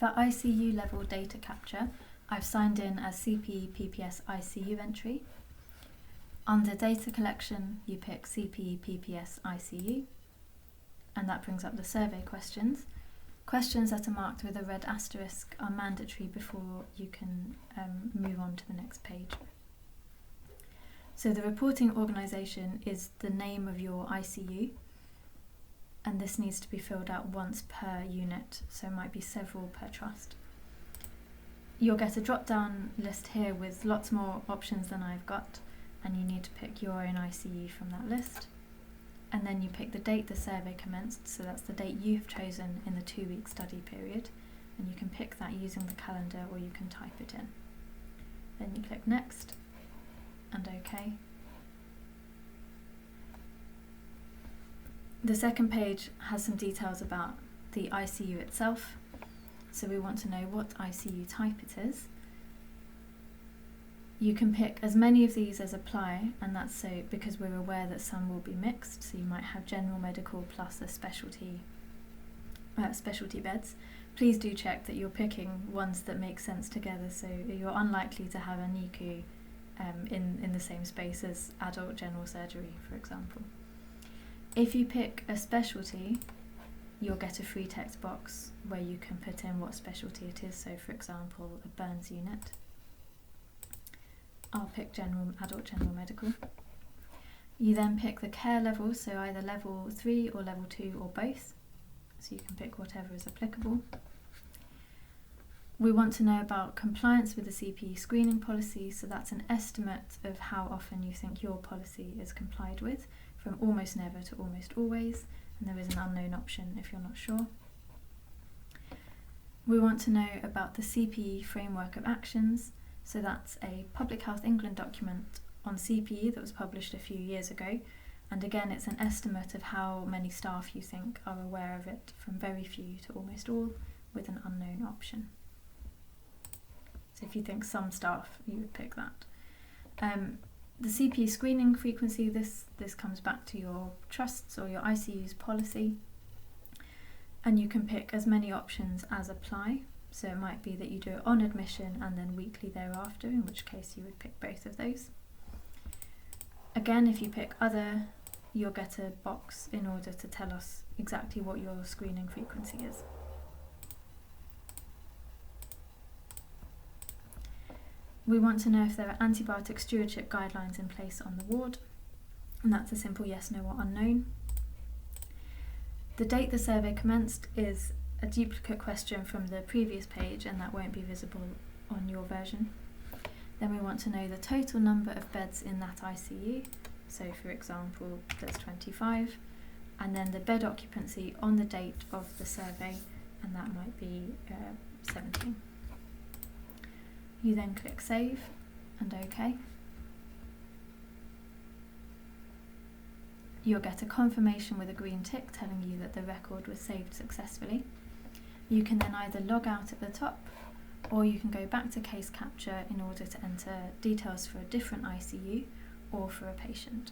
For ICU-level data capture, I've signed in as CPE PPS ICU entry. Under data collection, you pick CPE PPS ICU, and that brings up the survey questions. Questions that are marked with a red asterisk are mandatory before you can move on to the next page. So the reporting organisation is the name of your ICU, and this needs to be filled out once per unit, so it might be several per trust. You'll get a drop-down list here with lots more options than I've got, and you need to pick your own ICU from that list. And then you pick the date the survey commenced, so that's the date you've chosen in the 2-week study period, and you can pick that using the calendar or you can type it in. Then you click Next and OK. The second page has some details about the ICU itself, so we want to know what ICU type it is. You can pick as many of these as apply, and that's so because we're aware that some will be mixed, so you might have general medical plus a specialty beds. Please do check that you're picking ones that make sense together, so you're unlikely to have a NICU in the same space as adult general surgery, for example. If you pick a specialty, you'll get a free text box where you can put in what specialty it is, so for example a burns unit. I'll pick adult general medical. You then pick the care level, so either level 3 or level 2 or both, so you can pick whatever is applicable. We want to know about compliance with the CPE screening policy, so that's an estimate of how often you think your policy is complied with, from almost never to almost always, and there is an unknown option if you're not sure. We want to know about the CPE framework of actions, so that's a Public Health England document on CPE that was published a few years ago, and again it's an estimate of how many staff you think are aware of it, from very few to almost all, with an unknown option. So if you think some staff, you would pick that. The CPE screening frequency, this comes back to your trusts or your ICU's policy, and you can pick as many options as apply. So it might be that you do it on admission and then weekly thereafter, in which case you would pick both of those. Again, if you pick other, you'll get a box in order to tell us exactly what your screening frequency is. We want to know if there are antibiotic stewardship guidelines in place on the ward, and that's a simple yes, no or unknown. The date the survey commenced is a duplicate question from the previous page, and that won't be visible on your version. Then we want to know the total number of beds in that ICU, so for example there's 25, and then the bed occupancy on the date of the survey, and that might be 17. You then click Save and OK. You'll get a confirmation with a green tick telling you that the record was saved successfully. You can then either log out at the top, or you can go back to case capture in order to enter details for a different ICU or for a patient.